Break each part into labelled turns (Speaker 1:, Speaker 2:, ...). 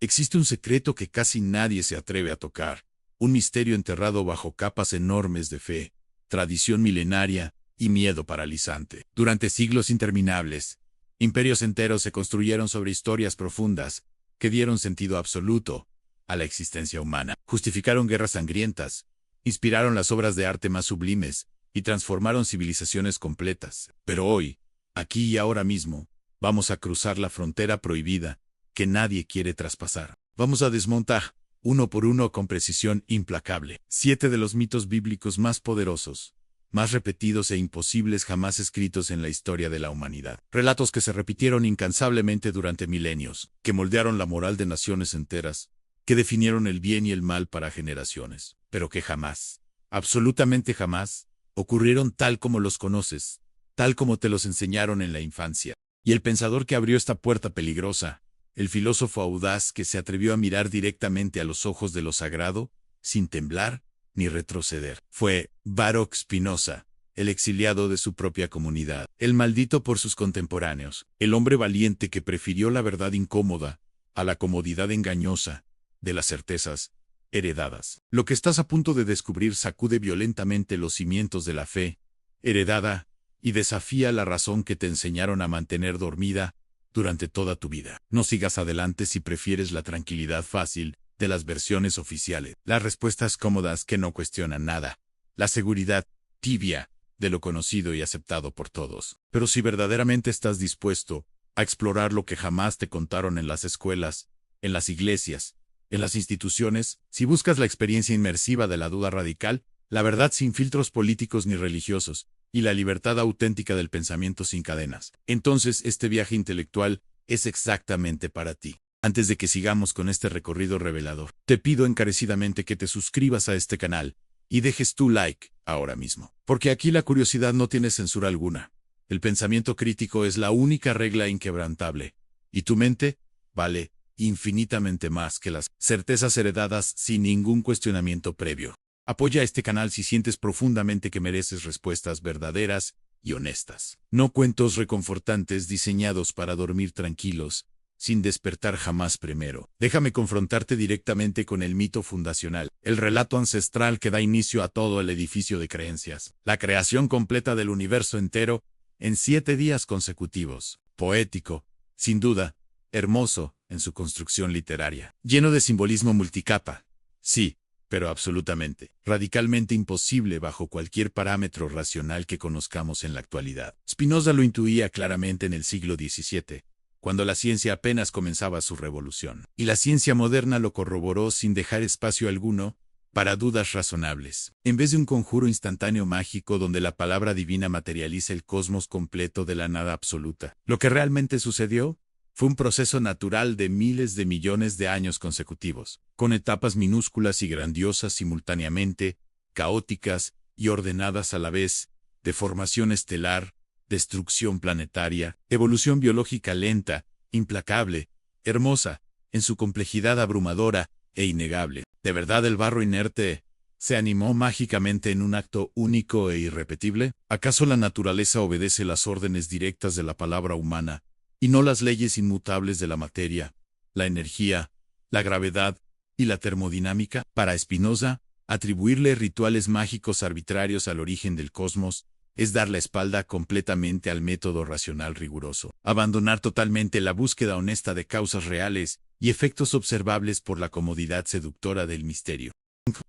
Speaker 1: Existe un secreto que casi nadie se atreve a tocar, un misterio enterrado bajo capas enormes de fe, tradición milenaria y miedo paralizante. Durante siglos interminables, imperios enteros se construyeron sobre historias profundas que dieron sentido absoluto a la existencia humana. Justificaron guerras sangrientas, inspiraron las obras de arte más sublimes y transformaron civilizaciones completas. Pero hoy, aquí y ahora mismo, vamos a cruzar la frontera prohibida que nadie quiere traspasar. Vamos a desmontar, uno por uno con precisión implacable, 7 de los mitos bíblicos más poderosos, más repetidos e imposibles jamás escritos en la historia de la humanidad. Relatos que se repitieron incansablemente durante milenios, que moldearon la moral de naciones enteras, que definieron el bien y el mal para generaciones, pero que jamás, absolutamente jamás, ocurrieron tal como los conoces, tal como te los enseñaron en la infancia. Y el pensador que abrió esta puerta peligrosa, el filósofo audaz que se atrevió a mirar directamente a los ojos de lo sagrado, sin temblar ni retroceder, fue Baruch Spinoza, el exiliado de su propia comunidad, el maldito por sus contemporáneos, el hombre valiente que prefirió la verdad incómoda a la comodidad engañosa de las certezas heredadas. Lo que estás a punto de descubrir sacude violentamente los cimientos de la fe heredada y desafía la razón que te enseñaron a mantener dormida durante toda tu vida. No sigas adelante si prefieres la tranquilidad fácil de las versiones oficiales, las respuestas cómodas que no cuestionan nada, la seguridad tibia de lo conocido y aceptado por todos. Pero si verdaderamente estás dispuesto a explorar lo que jamás te contaron en las escuelas, en las iglesias, en las instituciones, si buscas la experiencia inmersiva de la duda radical, la verdad sin filtros políticos ni religiosos, y la libertad auténtica del pensamiento sin cadenas, entonces este viaje intelectual es exactamente para ti. Antes de que sigamos con este recorrido revelador, te pido encarecidamente que te suscribas a este canal y dejes tu like ahora mismo, porque aquí la curiosidad no tiene censura alguna. El pensamiento crítico es la única regla inquebrantable, y tu mente vale infinitamente más que las certezas heredadas sin ningún cuestionamiento previo. Apoya este canal si sientes profundamente que mereces respuestas verdaderas y honestas. No cuentos reconfortantes diseñados para dormir tranquilos, sin despertar jamás primero. Déjame confrontarte directamente con el mito fundacional, el relato ancestral que da inicio a todo el edificio de creencias, la creación completa del universo entero en 7 días consecutivos. Poético, sin duda, hermoso en su construcción literaria, lleno de simbolismo multicapa. Sí, pero absolutamente, radicalmente imposible bajo cualquier parámetro racional que conozcamos en la actualidad. Spinoza lo intuía claramente en el siglo XVII, cuando la ciencia apenas comenzaba su revolución, y la ciencia moderna lo corroboró sin dejar espacio alguno para dudas razonables. En vez de un conjuro instantáneo mágico donde la palabra divina materializa el cosmos completo de la nada absoluta, lo que realmente sucedió fue un proceso natural de miles de millones de años consecutivos, con etapas minúsculas y grandiosas simultáneamente, caóticas y ordenadas a la vez, de formación estelar, destrucción planetaria, evolución biológica lenta, implacable, hermosa, en su complejidad abrumadora e innegable. ¿De verdad el barro inerte se animó mágicamente en un acto único e irrepetible? ¿Acaso la naturaleza obedece las órdenes directas de la palabra humana, y no las leyes inmutables de la materia, la energía, la gravedad y la termodinámica? Para Spinoza, atribuirle rituales mágicos arbitrarios al origen del cosmos es dar la espalda completamente al método racional riguroso, abandonar totalmente la búsqueda honesta de causas reales y efectos observables por la comodidad seductora del misterio.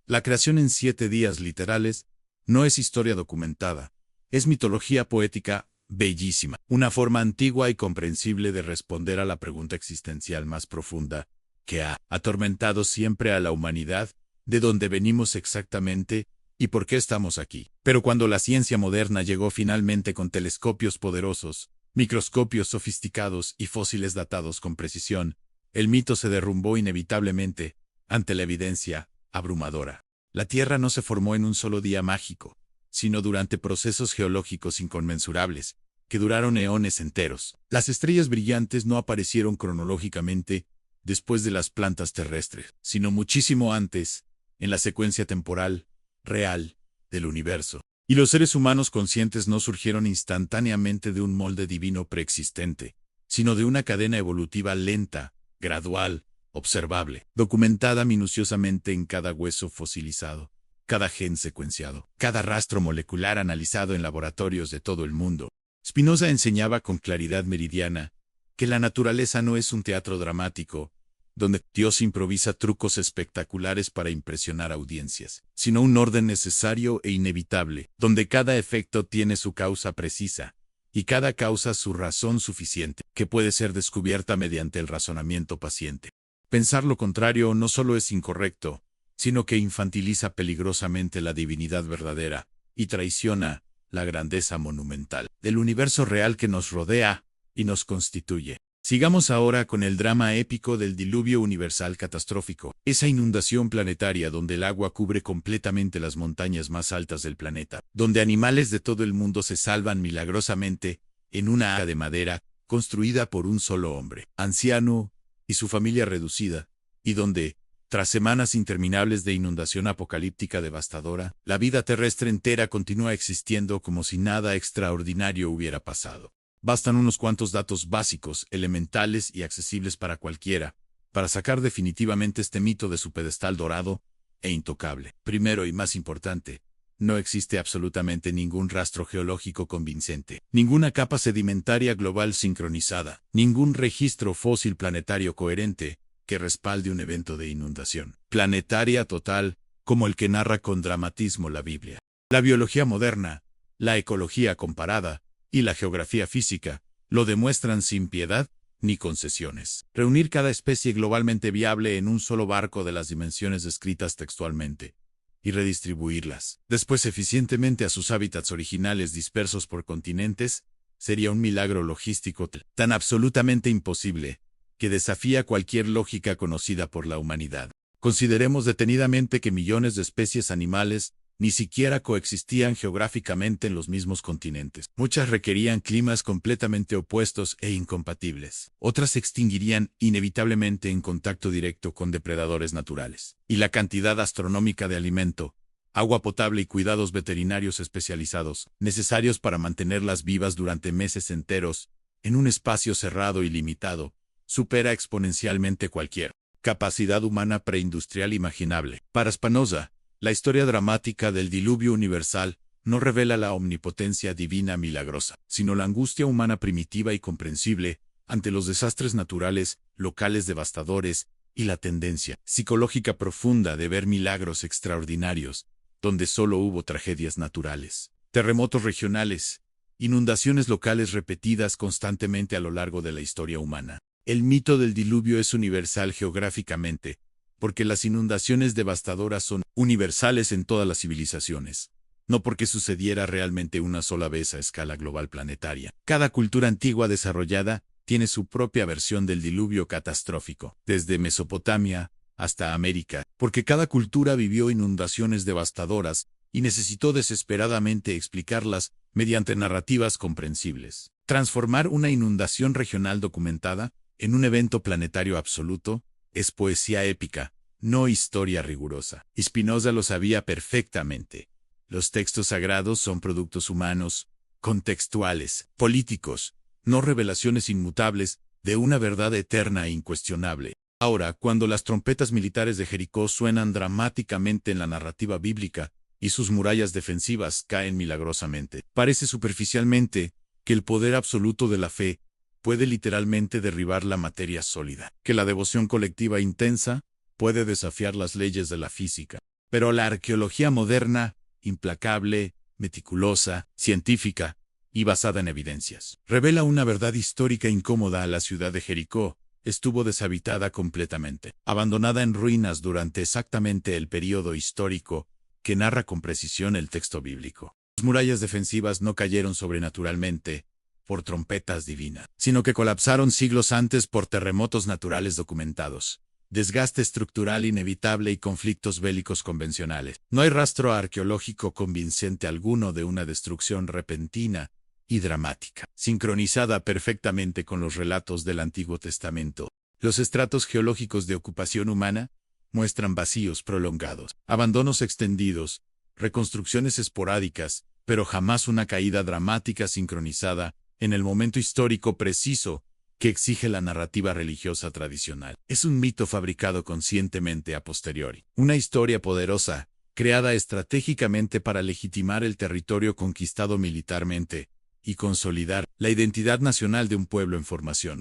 Speaker 1: La creación en 7 días literales no es historia documentada, es mitología poética bellísima, una forma antigua y comprensible de responder a la pregunta existencial más profunda que ha atormentado siempre a la humanidad: ¿de dónde venimos exactamente y por qué estamos aquí? Pero cuando la ciencia moderna llegó finalmente con telescopios poderosos, microscopios sofisticados y fósiles datados con precisión, el mito se derrumbó inevitablemente ante la evidencia abrumadora. La Tierra no se formó en un solo día mágico, sino durante procesos geológicos inconmensurables, que duraron eones enteros. Las estrellas brillantes no aparecieron cronológicamente después de las plantas terrestres, sino muchísimo antes, en la secuencia temporal real del universo. Y los seres humanos conscientes no surgieron instantáneamente de un molde divino preexistente, sino de una cadena evolutiva lenta, gradual, observable, documentada minuciosamente en cada hueso fosilizado, cada gen secuenciado, cada rastro molecular analizado en laboratorios de todo el mundo. Spinoza enseñaba con claridad meridiana que la naturaleza no es un teatro dramático, donde Dios improvisa trucos espectaculares para impresionar audiencias, sino un orden necesario e inevitable, donde cada efecto tiene su causa precisa, y cada causa su razón suficiente, que puede ser descubierta mediante el razonamiento paciente. Pensar lo contrario no solo es incorrecto, sino que infantiliza peligrosamente la divinidad verdadera, y traiciona la grandeza monumental del universo real que nos rodea y nos constituye. Sigamos ahora con el drama épico del diluvio universal catastrófico, esa inundación planetaria donde el agua cubre completamente las montañas más altas del planeta, donde animales de todo el mundo se salvan milagrosamente en una arca de madera construida por un solo hombre, anciano y su familia reducida, y donde, tras semanas interminables de inundación apocalíptica devastadora, la vida terrestre entera continúa existiendo como si nada extraordinario hubiera pasado. Bastan unos cuantos datos básicos, elementales y accesibles para cualquiera, para sacar definitivamente este mito de su pedestal dorado e intocable. Primero y más importante, no existe absolutamente ningún rastro geológico convincente, ninguna capa sedimentaria global sincronizada, ningún registro fósil planetario coherente que respalde un evento de inundación planetaria total como el que narra con dramatismo la Biblia. La biología moderna, la ecología comparada, y la geografía física lo demuestran sin piedad ni concesiones. Reunir cada especie globalmente viable en un solo barco de las dimensiones descritas textualmente y redistribuirlas después eficientemente a sus hábitats originales dispersos por continentes sería un milagro logístico tan absolutamente imposible que desafía cualquier lógica conocida por la humanidad. Consideremos detenidamente que millones de especies animales ni siquiera coexistían geográficamente en los mismos continentes. Muchas requerían climas completamente opuestos e incompatibles. Otras se extinguirían inevitablemente en contacto directo con depredadores naturales. Y la cantidad astronómica de alimento, agua potable y cuidados veterinarios especializados, necesarios para mantenerlas vivas durante meses enteros, en un espacio cerrado y limitado, supera exponencialmente cualquier capacidad humana preindustrial imaginable. Para Spinoza, la historia dramática del diluvio universal no revela la omnipotencia divina milagrosa, sino la angustia humana primitiva y comprensible ante los desastres naturales, locales devastadores, y la tendencia psicológica profunda de ver milagros extraordinarios, donde solo hubo tragedias naturales, terremotos regionales, inundaciones locales repetidas constantemente a lo largo de la historia humana. El mito del diluvio es universal geográficamente, porque las inundaciones devastadoras son universales en todas las civilizaciones, no porque sucediera realmente una sola vez a escala global planetaria. Cada cultura antigua desarrollada tiene su propia versión del diluvio catastrófico, desde Mesopotamia hasta América, porque cada cultura vivió inundaciones devastadoras y necesitó desesperadamente explicarlas mediante narrativas comprensibles. Transformar una inundación regional documentada en un evento planetario absoluto es poesía épica, no historia rigurosa. Y Spinoza lo sabía perfectamente. Los textos sagrados son productos humanos, contextuales, políticos, no revelaciones inmutables de una verdad eterna e incuestionable. Ahora, cuando las trompetas militares de Jericó suenan dramáticamente en la narrativa bíblica y sus murallas defensivas caen milagrosamente, parece superficialmente que el poder absoluto de la fe puede literalmente derribar la materia sólida, que la devoción colectiva intensa puede desafiar las leyes de la física. Pero la arqueología moderna, implacable, meticulosa, científica y basada en evidencias, revela una verdad histórica incómoda. La ciudad de Jericó estuvo deshabitada completamente, abandonada en ruinas durante exactamente el período histórico que narra con precisión el texto bíblico. Las murallas defensivas no cayeron sobrenaturalmente por trompetas divinas, sino que colapsaron siglos antes por terremotos naturales documentados, desgaste estructural inevitable y conflictos bélicos convencionales. No hay rastro arqueológico convincente alguno de una destrucción repentina y dramática, sincronizada perfectamente con los relatos del Antiguo Testamento. Los estratos geológicos de ocupación humana muestran vacíos prolongados, abandonos extendidos, reconstrucciones esporádicas, pero jamás una caída dramática sincronizada en el momento histórico preciso que exige la narrativa religiosa tradicional. Es un mito fabricado conscientemente a posteriori. Una historia poderosa, creada estratégicamente para legitimar el territorio conquistado militarmente y consolidar la identidad nacional de un pueblo en formación.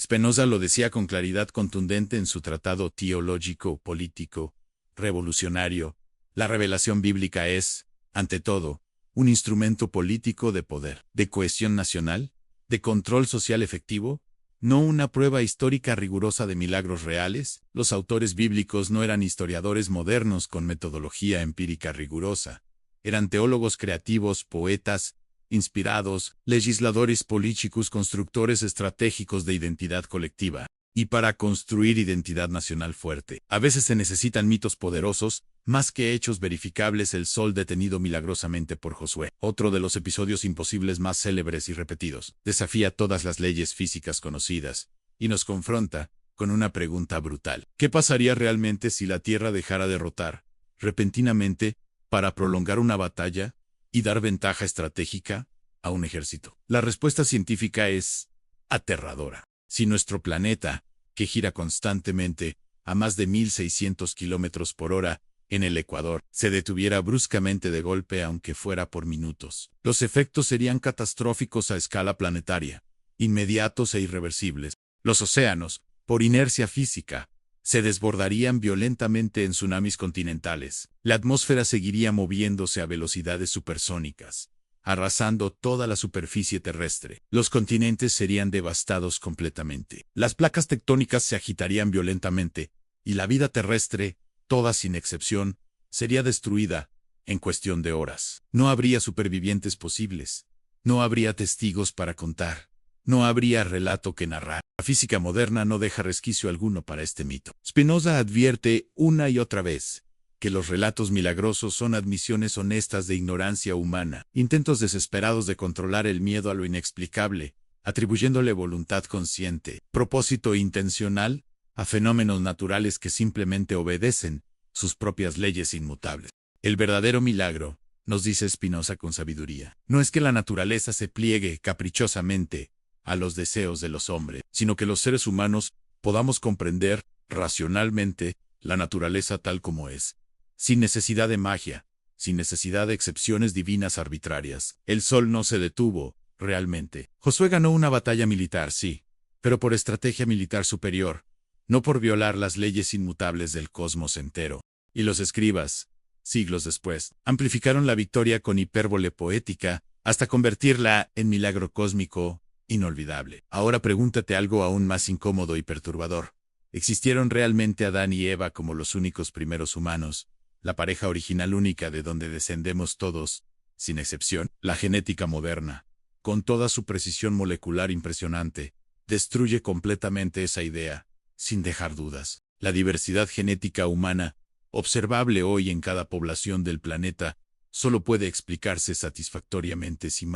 Speaker 1: Spinoza lo decía con claridad contundente en su tratado teológico, político, revolucionario. La revelación bíblica es, ante todo, un instrumento político de poder, de cohesión nacional, de control social efectivo, no una prueba histórica rigurosa de milagros reales. Los autores bíblicos no eran historiadores modernos con metodología empírica rigurosa. Eran teólogos creativos, poetas, inspirados, legisladores políticos, constructores estratégicos de identidad colectiva. Y para construir identidad nacional fuerte, a veces se necesitan mitos poderosos, más que hechos verificables. El sol detenido milagrosamente por Josué, otro de los episodios imposibles más célebres y repetidos, desafía todas las leyes físicas conocidas, y nos confronta con una pregunta brutal. ¿Qué pasaría realmente si la Tierra dejara de rotar, repentinamente, para prolongar una batalla y dar ventaja estratégica a un ejército? La respuesta científica es aterradora. Si nuestro planeta, que gira constantemente a más de 1.600 kilómetros por hora en el Ecuador, se detuviera bruscamente de golpe aunque fuera por minutos, los efectos serían catastróficos a escala planetaria, inmediatos e irreversibles. Los océanos, por inercia física, se desbordarían violentamente en tsunamis continentales. La atmósfera seguiría moviéndose a velocidades supersónicas, arrasando toda la superficie terrestre. Los continentes serían devastados completamente. Las placas tectónicas se agitarían violentamente, y la vida terrestre, toda sin excepción, sería destruida en cuestión de horas. No habría supervivientes posibles. No habría testigos para contar. No habría relato que narrar. La física moderna no deja resquicio alguno para este mito. Spinoza advierte una y otra vez que los relatos milagrosos son admisiones honestas de ignorancia humana, intentos desesperados de controlar el miedo a lo inexplicable, atribuyéndole voluntad consciente, propósito intencional, a fenómenos naturales que simplemente obedecen sus propias leyes inmutables. El verdadero milagro, nos dice Spinoza con sabiduría, no es que la naturaleza se pliegue caprichosamente a los deseos de los hombres, sino que los seres humanos podamos comprender racionalmente la naturaleza tal como es, sin necesidad de magia, sin necesidad de excepciones divinas arbitrarias. El sol no se detuvo, realmente. Josué ganó una batalla militar, sí, pero por estrategia militar superior, no por violar las leyes inmutables del cosmos entero. Y los escribas, siglos después, amplificaron la victoria con hipérbole poética, hasta convertirla en milagro cósmico inolvidable. Ahora pregúntate algo aún más incómodo y perturbador. ¿Existieron realmente Adán y Eva como los únicos primeros humanos, la pareja original única de donde descendemos todos, sin excepción? La genética moderna, con toda su precisión molecular impresionante, destruye completamente esa idea, sin dejar dudas. La diversidad genética humana, observable hoy en cada población del planeta, solo puede explicarse satisfactoriamente si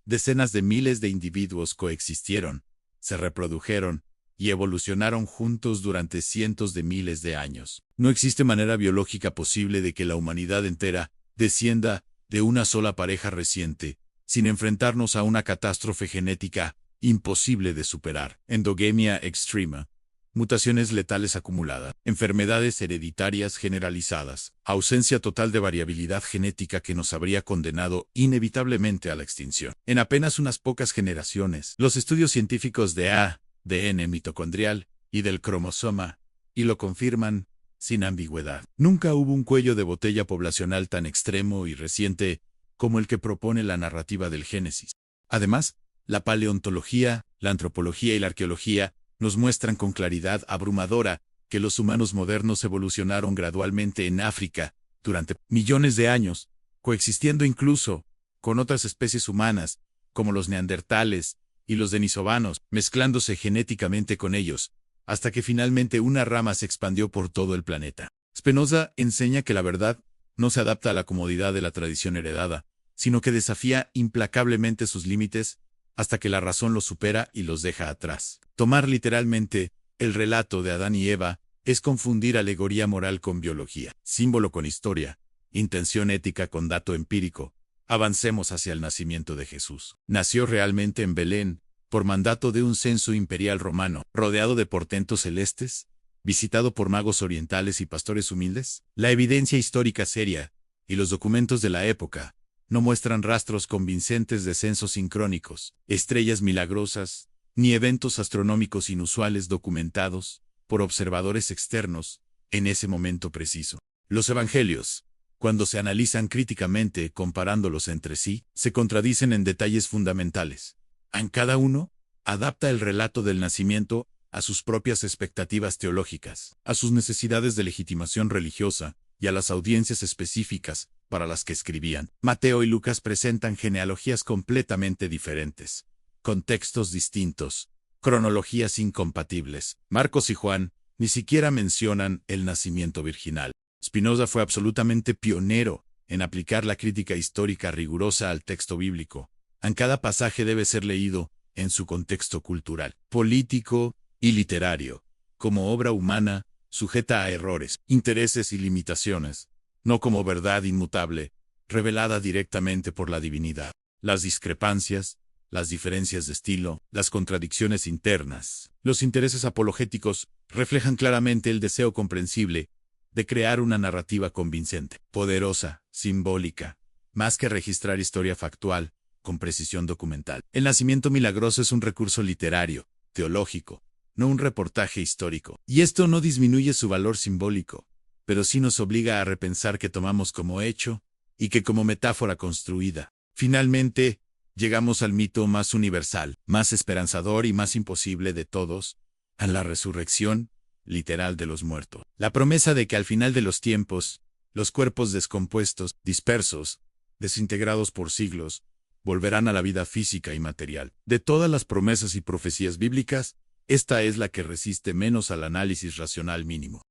Speaker 1: decenas de miles de individuos coexistieron, se reprodujeron y evolucionaron juntos durante cientos de miles de años. No existe manera biológica posible de que la humanidad entera descienda de una sola pareja reciente, sin enfrentarnos a una catástrofe genética imposible de superar. Endogamia extrema, mutaciones letales acumuladas, enfermedades hereditarias generalizadas, ausencia total de variabilidad genética que nos habría condenado inevitablemente a la extinción. En apenas unas pocas generaciones, los estudios científicos de ADN mitocondrial y del cromosoma, y lo confirman sin ambigüedad. Nunca hubo un cuello de botella poblacional tan extremo y reciente como el que propone la narrativa del Génesis. Además, la paleontología, la antropología y la arqueología nos muestran con claridad abrumadora que los humanos modernos evolucionaron gradualmente en África durante millones de años, coexistiendo incluso con otras especies humanas, como los neandertales y los denisovanos, mezclándose genéticamente con ellos, hasta que finalmente una rama se expandió por todo el planeta. Spinoza enseña que la verdad no se adapta a la comodidad de la tradición heredada, sino que desafía implacablemente sus límites hasta que la razón los supera y los deja atrás. Tomar literalmente el relato de Adán y Eva es confundir alegoría moral con biología, símbolo con historia, intención ética con dato empírico. Avancemos hacia el nacimiento de Jesús. Nació realmente en Belén, por mandato de un censo imperial romano, rodeado de portentos celestes, visitado por magos orientales y pastores humildes? La evidencia histórica seria y los documentos de la época no muestran rastros convincentes de censos sincrónicos, estrellas milagrosas, ni eventos astronómicos inusuales documentados por observadores externos en ese momento preciso. Los evangelios, cuando se analizan críticamente comparándolos entre sí, se contradicen en detalles fundamentales. En cada uno, adapta el relato del nacimiento a sus propias expectativas teológicas, a sus necesidades de legitimación religiosa y a las audiencias específicas para las que escribían. Mateo y Lucas presentan genealogías completamente diferentes, contextos distintos, cronologías incompatibles. Marcos y Juan ni siquiera mencionan el nacimiento virginal. Spinoza fue absolutamente pionero en aplicar la crítica histórica rigurosa al texto bíblico. En cada pasaje debe ser leído en su contexto cultural, político y literario, como obra humana, sujeta a errores, intereses y limitaciones, no como verdad inmutable, revelada directamente por la divinidad. Las discrepancias, las diferencias de estilo, las contradicciones internas, los intereses apologéticos reflejan claramente el deseo comprensible de crear una narrativa convincente, poderosa, simbólica, más que registrar historia factual, con precisión documental. El nacimiento milagroso es un recurso literario, teológico, no un reportaje histórico. Y esto no disminuye su valor simbólico, pero sí nos obliga a repensar qué tomamos como hecho y qué como metáfora construida. Finalmente, llegamos al mito más universal, más esperanzador y más imposible de todos, a la resurrección literal de los muertos. La promesa de que al final de los tiempos, los cuerpos descompuestos, dispersos, desintegrados por siglos, volverán a la vida física y material. De todas las promesas y profecías bíblicas, esta es la que resiste menos al análisis racional mínimo.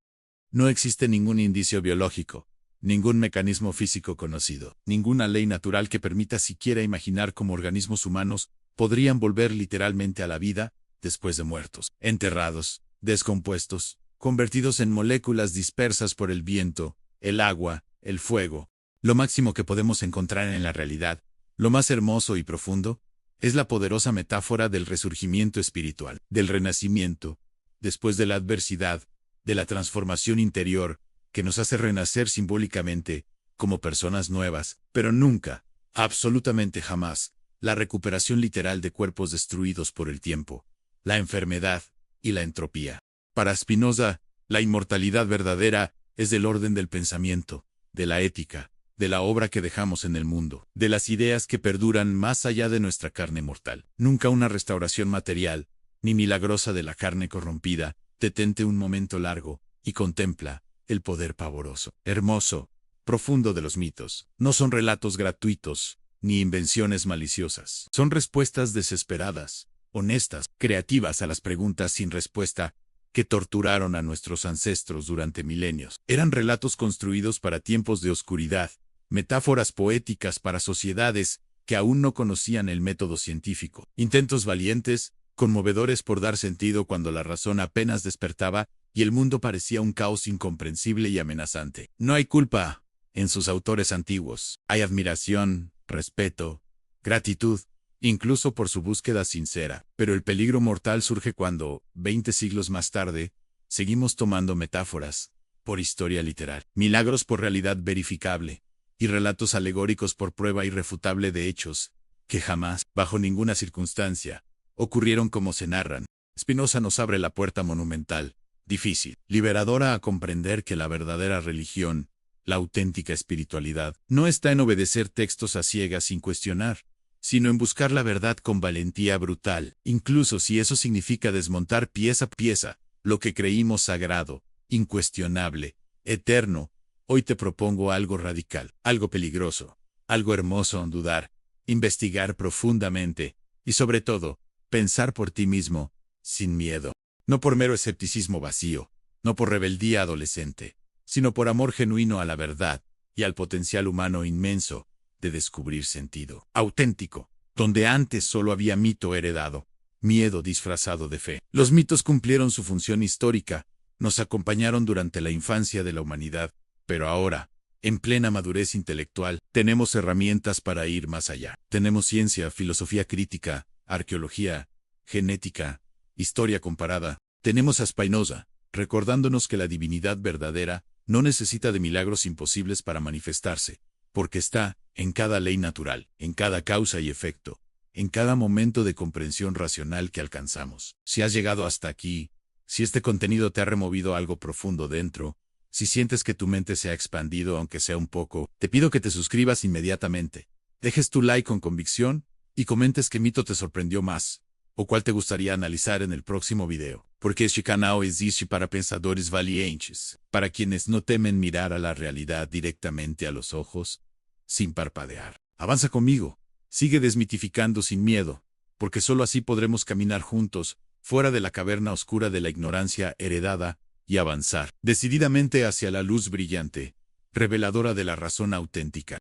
Speaker 1: No existe ningún indicio biológico, ningún mecanismo físico conocido, ninguna ley natural que permita siquiera imaginar cómo organismos humanos podrían volver literalmente a la vida después de muertos, enterrados, descompuestos, convertidos en moléculas dispersas por el viento, el agua, el fuego. Lo máximo que podemos encontrar en la realidad, lo más hermoso y profundo, es la poderosa metáfora del resurgimiento espiritual, del renacimiento, después de la adversidad, de la transformación interior, que nos hace renacer simbólicamente, como personas nuevas, pero nunca, absolutamente jamás, la recuperación literal de cuerpos destruidos por el tiempo, la enfermedad y la entropía. Para Spinoza, la inmortalidad verdadera es del orden del pensamiento, de la ética, de la obra que dejamos en el mundo, de las ideas que perduran más allá de nuestra carne mortal. Nunca una restauración material, ni milagrosa de la carne corrompida. Detente un momento largo y contempla el poder pavoroso, hermoso, profundo de los mitos. No son relatos gratuitos, ni invenciones maliciosas. Son respuestas desesperadas, honestas, creativas a las preguntas sin respuesta que torturaron a nuestros ancestros durante milenios. Eran relatos construidos para tiempos de oscuridad, metáforas poéticas para sociedades que aún no conocían el método científico. Intentos valientes, conmovedores por dar sentido cuando la razón apenas despertaba y el mundo parecía un caos incomprensible y amenazante. No hay culpa en sus autores antiguos. Hay admiración, respeto, gratitud, incluso por su búsqueda sincera. Pero el peligro mortal surge cuando, 20 siglos más tarde, seguimos tomando metáforas por historia literal, milagros por realidad verificable, y relatos alegóricos por prueba irrefutable de hechos que jamás, bajo ninguna circunstancia, ocurrieron como se narran. Spinoza nos abre la puerta monumental, difícil, liberadora a comprender que la verdadera religión, la auténtica espiritualidad, no está en obedecer textos a ciegas sin cuestionar, sino en buscar la verdad con valentía brutal, incluso si eso significa desmontar pieza a pieza lo que creímos sagrado, incuestionable, eterno. Hoy te propongo algo radical, algo peligroso, algo hermoso en dudar, investigar profundamente y sobre todo, pensar por ti mismo, sin miedo. No por mero escepticismo vacío, no por rebeldía adolescente, sino por amor genuino a la verdad y al potencial humano inmenso de descubrir sentido auténtico, donde antes solo había mito heredado, miedo disfrazado de fe. Los mitos cumplieron su función histórica, nos acompañaron durante la infancia de la humanidad, pero ahora, en plena madurez intelectual, tenemos herramientas para ir más allá. Tenemos ciencia, filosofía crítica, arqueología, genética, historia comparada. Tenemos a Spinoza, recordándonos que la divinidad verdadera no necesita de milagros imposibles para manifestarse, porque está en cada ley natural, en cada causa y efecto, en cada momento de comprensión racional que alcanzamos. Si has llegado hasta aquí, si este contenido te ha removido algo profundo dentro, si sientes que tu mente se ha expandido aunque sea un poco, te pido que te suscribas inmediatamente, dejes tu like con convicción y comentes qué mito te sorprendió más, o cuál te gustaría analizar en el próximo video. Porque este canal existe para pensadores valientes, para quienes no temen mirar a la realidad directamente a los ojos, sin parpadear. Avanza conmigo, sigue desmitificando sin miedo, porque solo así podremos caminar juntos, fuera de la caverna oscura de la ignorancia heredada, y avanzar decididamente hacia la luz brillante, reveladora de la razón auténtica.